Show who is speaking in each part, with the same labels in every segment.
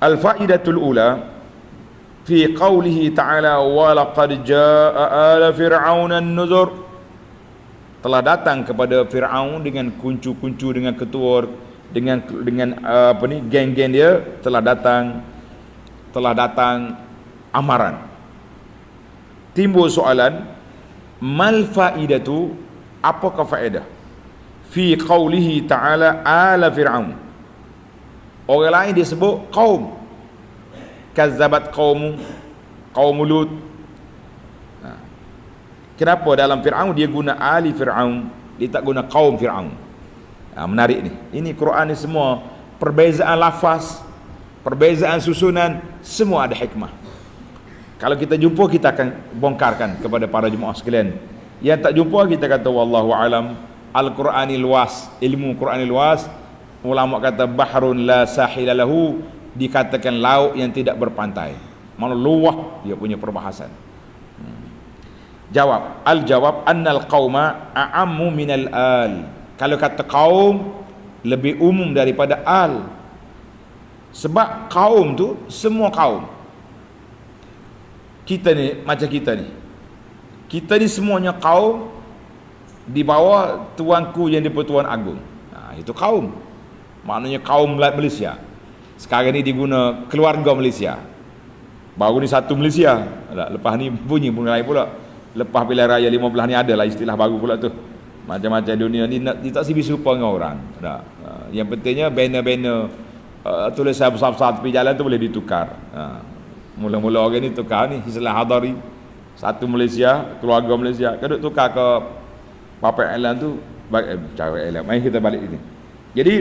Speaker 1: Al-faidatul ula fi qawlihi ta'ala wa laqad jaa'a ala fir'auna an-nuzur, telah datang kepada Firaun dengan kuncu-kuncu, dengan ketua, dengan geng-geng dia, telah datang amaran. Timbul soalan, mal faidatu, apakah faedah fi qawlihi ta'ala ala fir'aun? Orang lain disebut kaum, kazzabat qaum Lut. Kenapa dalam Fir'aun dia guna ali Fir'aun, dia tak guna kaum Fir'aun? Menarik ni. Ini Quran ni semua perbezaan lafaz, perbezaan susunan, semua ada hikmah. Kalau kita jumpa, kita akan bongkarkan kepada para jemaah sekalian. Yang tak jumpa, kita kata wallahu alam. Al-Quranil luas, ilmu Quranil luas. Ulama kata bahrun la sahila lahu, dikatakan laut yang tidak berpantai. Mana luah dia punya perbahasan. Jawab, al-jawab annal qauma a'ammu minal al. Kalau kata kaum lebih umum daripada al. Sebab kaum tu semua kaum. Kita ni macam kita ni. Kita ni semuanya kaum di bawah tuanku yang di-Pertuan Agong. Itu kaum. Maknanya kaum Malaysia. Sekarang ni diguna keluarga Malaysia. Baru ni satu Malaysia. Lepas ni bunyi lain pula. Lepas pilihan raya 15 ni adalah istilah baru pula tu. Macam-macam dunia ni dia tak sibi serupa dengan orang. Yang pentingnya banner-banner tulisan besar-besar tepi jalan tu boleh ditukar. Mula-mula orang ni tukar ni Islam Hadari, satu Malaysia, keluarga Malaysia. Kaduk tukar ke Papa Island tu cara Island. Mari kita balik ini. Jadi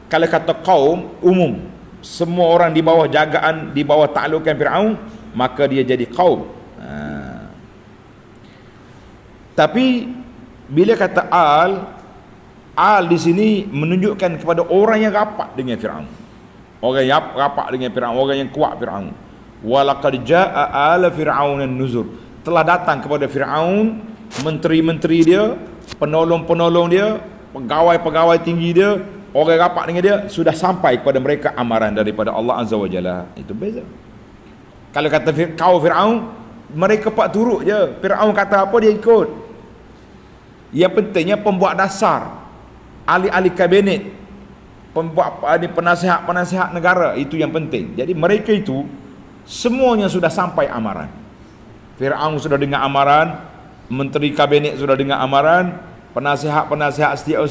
Speaker 1: kalau kata kaum umum, semua orang di bawah jagaan, di bawah taklukan Firaun, maka dia jadi kaum. Tapi bila kata al di sini menunjukkan kepada orang yang rapat dengan Firaun. Orang yang rapat dengan Firaun, orang yang kuat Firaun. Walaqad jaa'a ala fir'auna an-nuzur. Telah datang kepada Firaun menteri-menteri dia, penolong-penolong dia, pegawai-pegawai tinggi dia, orang rapat dengan dia, sudah sampai kepada mereka amaran daripada Allah Azza wa Jalla. Itu beza. Kalau kata kaum Firaun, mereka pak turut je. Firaun kata apa dia ikut. Yang pentingnya pembuat dasar, ahli-ahli kabinet, pembuat penasihat negara, itu yang penting. Jadi mereka itu semuanya sudah sampai amaran. Firaun sudah dengar amaran, menteri kabinet sudah dengar amaran, penasihat setiap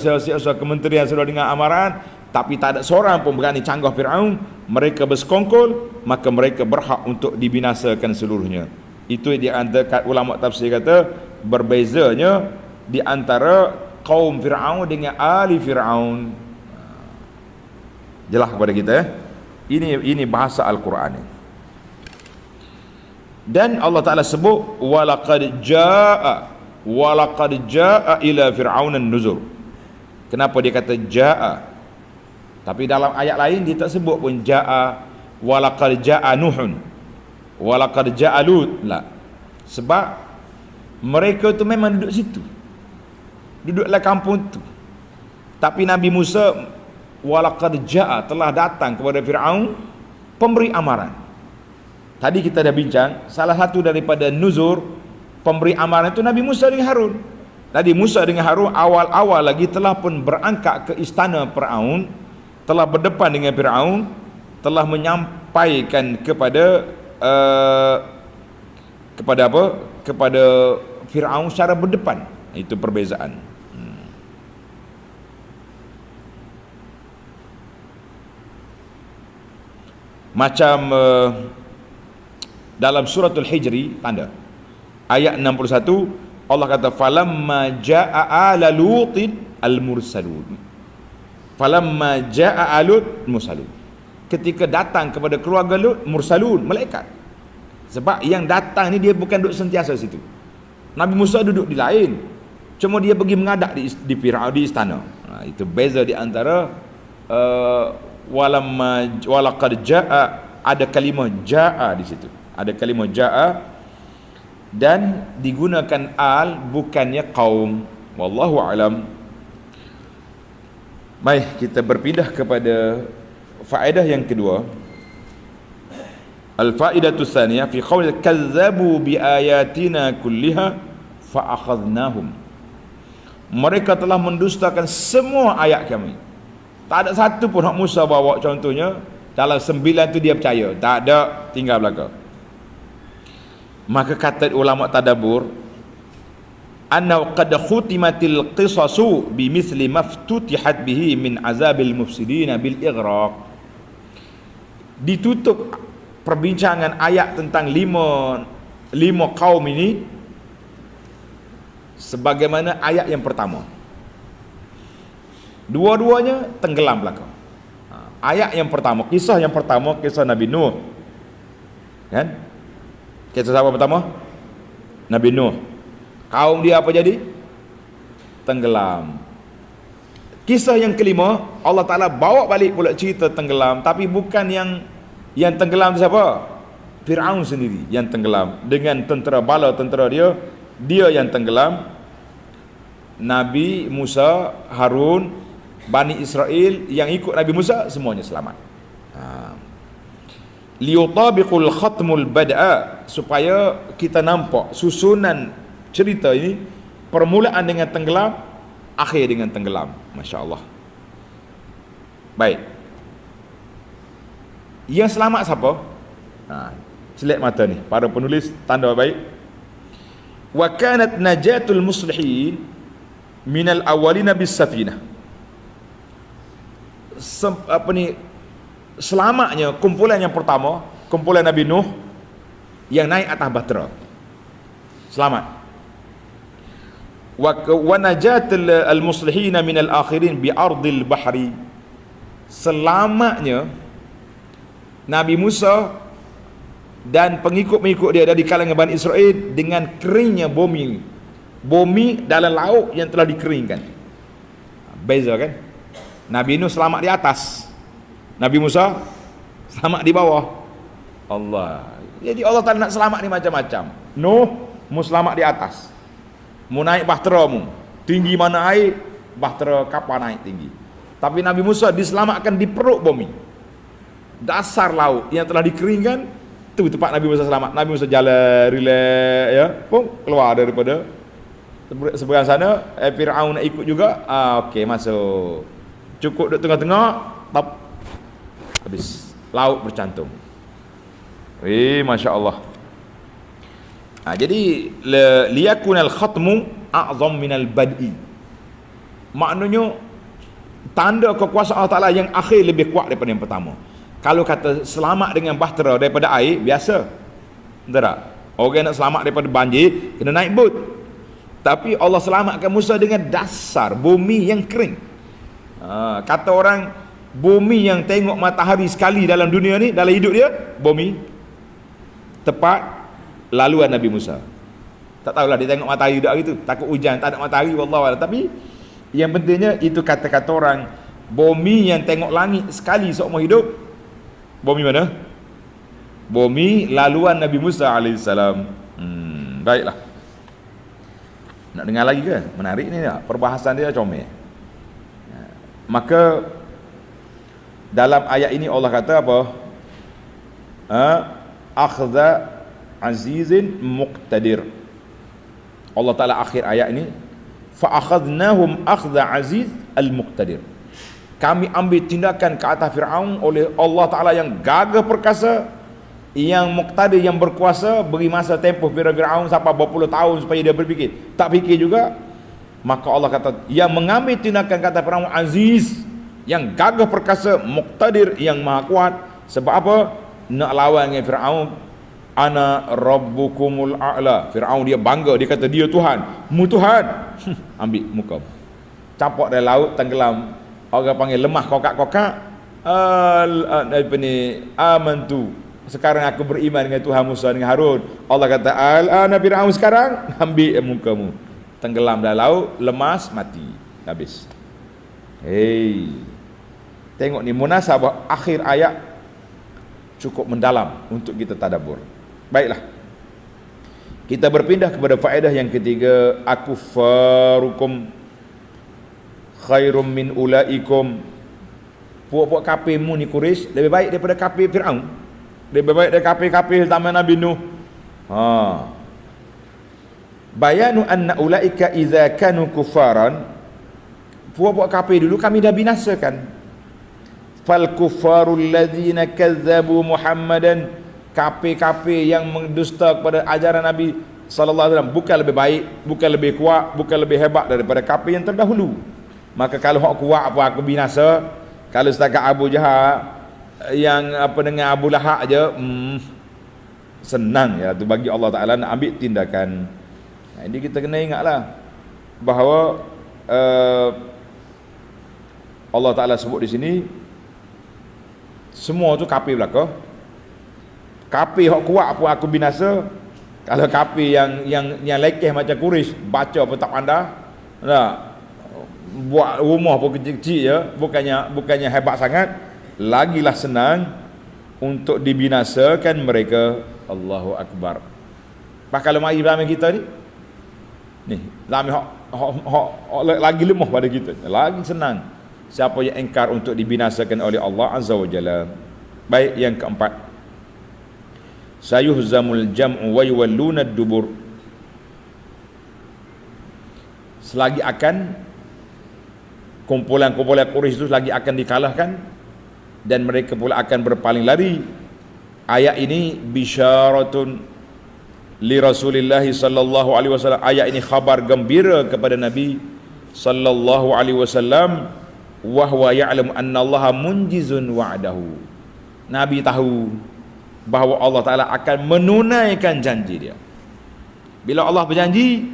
Speaker 1: kementerian sudah dengar amaran, tapi tak ada seorang pun berani canggah Firaun. Mereka bersekongkol, maka mereka berhak untuk dibinasakan seluruhnya. Itu di antara ulama tafsir kata berbezanya di antara kaum Firaun dengan ali Firaun. Jelas kepada kita ya. Ini bahasa Al-Quran. Dan Allah Taala sebut walaqad jaa'a ila fir'auna an-nuzur. Kenapa dia kata jaa'a? Tapi dalam ayat lain dia tak sebut pun jaa'a walaqad jaa'a Nuhun, walaqad jaa'a Lut. La. Sebab mereka tu memang duduk situ. Duduklah kampung tu. Tapi Nabi Musa walaqad jaa'a telah datang kepada Firaun pemberi amaran. Tadi kita dah bincang, salah satu daripada nuzur pemberi amaran itu Nabi Musa dengan Harun. Tadi Musa dengan Harun awal-awal lagi telah pun berangkat ke istana Firaun, telah berdepan dengan Firaun, telah menyampaikan kepada apa? Kepada Firaun secara berdepan. Itu perbezaan. Macam dalam suratul Hijri, tanda ayat 61, Allah kata falamma jaa'a ala lutin al-mursalun. Falamma jaa'a Lut mursalun. Ketika datang kepada keluarga Lut, mursalun, malaikat. Sebab yang datang ni dia bukan duduk sentiasa situ. Nabi Musa duduk di lain, cuma dia pergi mengadak di Firaun, di istana. Itu beza di antara walaqad jaa'a, ada kalimah jaa'a di situ. Ada kalimah jaa'a dan digunakan al, bukannya kaum. Wallahu alam. Baik, kita berpindah kepada faedah yang kedua. Al-faidatu tsaniyah fi qaul kazzabu bi ayatina kulliha fa akhadnahum. Mereka telah mendustakan semua ayat kami. Tak ada satu pun hak Musa bawa contohnya, dalam 9 tu dia percaya, tak ada, tinggal belaka. Maka kata ulama tadabbur, anna qad khutimatil qisasu bimithli maftutihat bihi min azabil mufsidin bil ighraq. Ditutup perbincangan ayat tentang lima kaum ini sebagaimana ayat yang pertama. Dua-duanya tenggelam belaka. Ayat yang pertama, kisah yang pertama, kisah Nabi Nuh. Kan? Kisah siapa pertama? Nabi Nuh. Kaum dia apa jadi? Tenggelam. Kisah yang kelima, Allah Ta'ala bawa balik pula cerita tenggelam, tapi bukan yang tenggelam tu siapa? Fir'aun sendiri yang tenggelam dengan tentera bala tentera dia yang tenggelam. Nabi Musa, Harun, Bani Israel yang ikut Nabi Musa semuanya selamat. Liyutabiqul khatmul bad'a, supaya kita nampak susunan cerita ini, permulaan dengan tenggelam, akhir dengan tenggelam. Masya Allah. Baik, yang selamat siapa? Selek mata ni para penulis, tanda baik. Wa kanat najatul muslihin minal awwalina bis safinah. Selamatnya kumpulan yang pertama, kumpulan Nabi Nuh yang naik atas bahtera, selamat. Wa najatul al-muslihin min al-akhirin bi ardil bahri. Selamatnya Nabi Musa dan pengikut-pengikut dia dari kalangan Bani Israel dengan keringnya bumi dalam laut yang telah dikeringkan. Beza kan? Nabi Nuh selamat di atas, Nabi Musa selamat di bawah. Allah. Jadi Allah Ta'ala nak selamat ni macam-macam. Nuh mu selamat di atas, mu naik bahtera mu tinggi mana air, bahtera kapal naik tinggi. Tapi Nabi Musa diselamatkan di perut bumi, dasar laut yang telah dikeringkan. Tu tempat Nabi Musa selamat. Nabi Musa jalan relax ya, pun keluar daripada seberang sana. Fir'aun nak ikut juga. Okey, masuk. Cukup duduk tengah-tengah, tap, habis. Laut bercantum. Masya Allah. Jadi liyakunal khatmu a'zam minal bad'i. Maknanya tanda kekuasaan Allah Ta'ala yang akhir lebih kuat daripada yang pertama. Kalau kata selamat dengan bahtera daripada air, biasa. Betul tak? Orang nak selamat daripada banjir, kena naik bot. Tapi Allah selamatkan Musa dengan dasar bumi yang kering. Kata orang, bumi yang tengok matahari sekali dalam dunia ni, dalam hidup dia, bumi tepat laluan Nabi Musa. Tak tahulah dia tengok matahari dak gitu, takut hujan, tak ada matahari, wallahualam. Tapi yang pentingnya itu kata-kata orang, bumi yang tengok langit sekali seumur hidup, bumi mana? Bumi laluan Nabi Musa alaihissalam. Baiklah. Nak dengar lagi ke? Menarik ni tak? Perbahasan dia comel. Maka dalam ayat ini Allah kata apa? Akhdha azizin muqtadir. Allah Ta'ala akhir ayat ini, fa akhadnahum akhdha aziz al-muqtadir. Kami ambil tindakan ke atas Fir'aun oleh Allah Ta'ala yang gagah perkasa, yang muqtadir, yang berkuasa. Beri masa tempoh Fir'aun sampai berpuluh tahun supaya dia berfikir, tak fikir juga. Maka Allah kata, yang mengambil tindakan kata Fir'aun aziz, yang gagah perkasa, muqtadir, yang maha kuat. Sebab apa? Nak lawan dengan Fir'aun. Ana rabbukumul a'la. Fir'aun dia bangga, dia kata dia Tuhan, mu Tuhan. Ambil muka, campur dalam laut, tenggelam. Orang panggil lemah kokak-kokak. Apa ni, amantu, sekarang aku beriman dengan Tuhan Musa dengan Harun. Allah kata, al-ana Fir'aun, sekarang ambil mukamu. Tenggelam dalam laut, lemas, mati, habis. Tengok ni munasabah akhir ayat cukup mendalam untuk kita tadabbur. Baiklah, kita berpindah kepada faedah yang ketiga, akufarukum khairum min ulaikum. Puak-puak kafirmu ni Quraisy lebih baik daripada kafir Firaun. Lebih baik daripada kafir-kafir zaman Nabi Nuh. Bayanu anna ulaika idza kanu kufaran. Puak-puak kafir dulu kami dah binasakan. Fal kuffarul ladzina kazzabu Muhammadan, kafir-kafir yang mendusta kepada ajaran Nabi sallallahu alaihi wasallam bukan lebih baik, bukan lebih kuat, bukan lebih hebat daripada kafir yang terdahulu. Maka kalau hak kuat apa aku binasa, kalau setakat Abu Jahal yang dengan Abu Lahab je, senang ya tu bagi Allah Taala nak ambil tindakan. Jadi kita kena ingatlah bahawa Allah Taala sebut di sini semua tu kafir belaka. Kafir hak kuat pun aku binasa. Kalau kafir yang lekeh macam Quraisy, baca pun tak pandai, tak, buat rumah pun kecil-kecil je, bukannya hebat sangat, lagilah senang untuk dibinasakan mereka. Allahu Akbar. Pak kalau mari zaman kita ni zaman lagi lemah pada kita, lagi senang siapa yang engkar untuk dibinasakan oleh Allah Azza wa Jalla. Baik, yang keempat, sayuhzamul jam'u wa yuwalluna ad-dubur. Selagi akan kumpulan-kumpulan Quraisy itu lagi akan dikalahkan dan mereka pula akan berpaling lari. Ayat ini bisyaratun li Rasulillah sallallahu alaihi wasallam. Ayat ini khabar gembira kepada Nabi sallallahu alaihi wasallam, wa huwa ya'lamu anna Allah munjizun wa'dahu. Nabi tahu bahawa Allah Taala akan menunaikan janji dia. Bila Allah berjanji,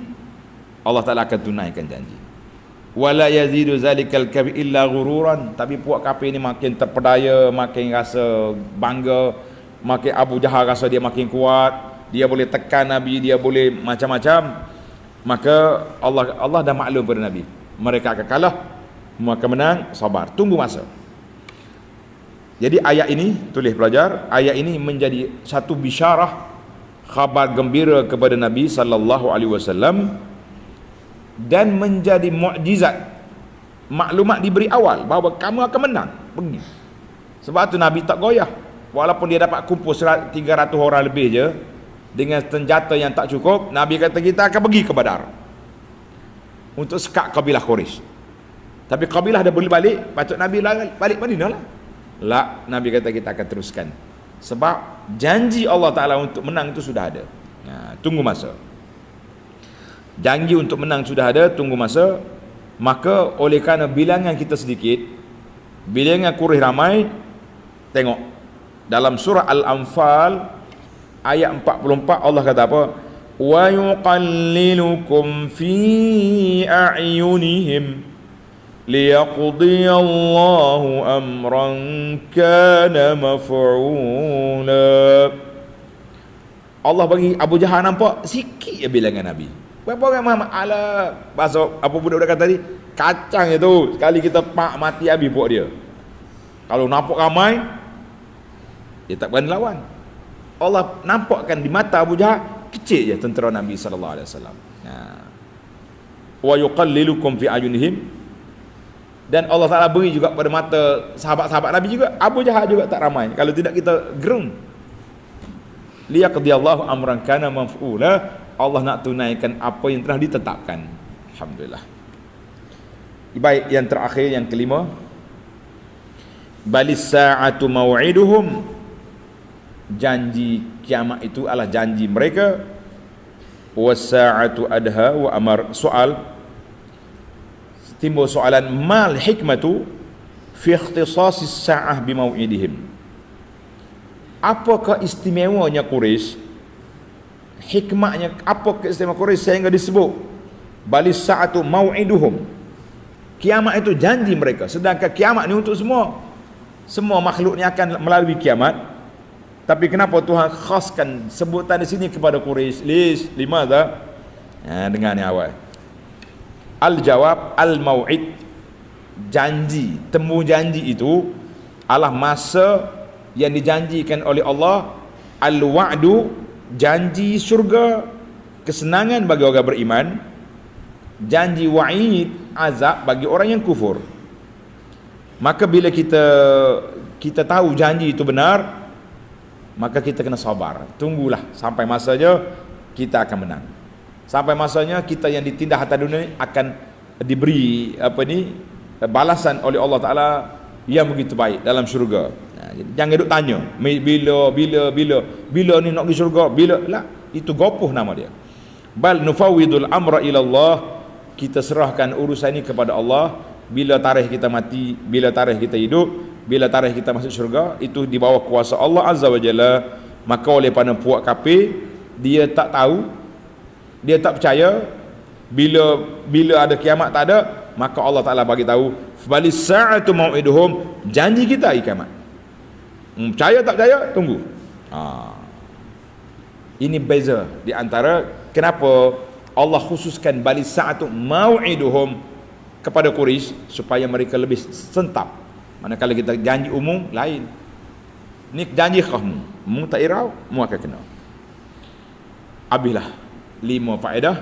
Speaker 1: Allah Taala akan tunaikan janji. Wala yazidu zalikal kafir illa ghururan. Tapi puak kafir ni makin terpedaya, makin rasa bangga, makin Abu Jahal rasa dia makin kuat, dia boleh tekan Nabi, dia boleh macam-macam. Maka Allah dah maklum pada Nabi, mereka akan kalah, mereka menang, sabar, tunggu masa. Jadi ayat ini, tulis pelajar, ayat ini menjadi satu bisyarah, khabar gembira kepada Nabi sallallahu alaihi wasallam, dan menjadi mukjizat, maklumat diberi awal bahawa kamu akan menang, pergi. Sebab tu Nabi tak goyah, walaupun dia dapat kumpul 300 orang lebih je dengan senjata yang tak cukup. Nabi kata kita akan pergi ke Badar untuk sekat kabilah Quraisy. Tapi kabilah dah boleh balik, patut Nabi balik Madinah lah. La, Nabi kata kita akan teruskan, sebab janji Allah Ta'ala untuk menang itu sudah ada. Tunggu masa. Janji untuk menang sudah ada, tunggu masa. Maka oleh kerana bilangan kita sedikit, bilangan Quraisy ramai, tengok dalam surah Al-Anfal ayat 44 Allah kata apa? Wa yuqallilukum fi a'yunihim liyaqdiyallahu amran kana maf'ula. Allah bagi Abu Jahal nampak sikit je bilangan Nabi. Berapa orang Muhammad? Alah, bahasa apa budak-budak kata tadi, kacang itu sekali kita pak mati habis buat dia. Kalau nampak ramai, dia tak berani lawan. Allah nampakkan di mata Abu Jahal kecil je tentera Nabi sallallahu alaihi wasallam. Wa yuqallilukum fi ayunihim. Dan Allah Ta'ala beri juga pada mata sahabat-sahabat Nabi juga. Abu Jahal juga tak ramai. Kalau tidak kita gerung. Liyaqdiyallahu amran kana maf'ula. Allah nak tunaikan apa yang telah ditetapkan. Alhamdulillah. Baik, yang terakhir, yang kelima, balis sa'atu maw'iduhum. Janji kiamat itu adalah janji mereka. Was sa'atu adha wa amar. Soal, timbul soalan, mal hikmatu fi ikhtisasis sa'ah bimau'idihim. Apakah istimewanya Quraisy? Hikmahnya apa keistimewaan Quraisy sehingga disebut balis sa'atu mau'iduhum, kiamat itu janji mereka, sedangkan kiamat ni untuk semua makhluk ni akan melalui kiamat. Tapi kenapa Tuhan khaskan sebutan di sini kepada Quraisy? Limadha? Dengar ni awal. Al-jawab, al-mau'id, janji, temu janji itu adalah masa yang dijanjikan oleh Allah. Al-wa'du, janji syurga, kesenangan bagi orang beriman. janji wa'id azab bagi orang yang kufur. Maka bila kita tahu janji itu benar, maka kita kena sabar. Tunggulah sampai masanya kita akan menang. Sampai masanya kita yang ditindas atas dunia akan diberi balasan oleh Allah Taala yang begitu baik dalam syurga. Jangan duk tanya bila ni nak pergi syurga, bila lah, itu gopoh nama dia. Bal nufawwidul amra ila Allah, kita serahkan urusan ini kepada Allah. Bila tarikh kita mati, bila tarikh kita hidup, bila tarikh kita masuk syurga, itu di bawah kuasa Allah Azza wa Jalla. Maka oleh pada puak kafir, dia tak tahu, dia tak percaya bila ada kiamat tak ada, maka Allah Taala bagi tahu balis sa'atu mau'iduhum, janji kita kiamat. Percaya tak percaya, tunggu. Ini beza di antara kenapa Allah khususkan balis sa'atu mau'iduhum kepada Quraisy supaya mereka lebih sentap. Manakala kita janji umum lain. Ni janji kamu tak irau, mu akan kena. Habislah 5 faedah.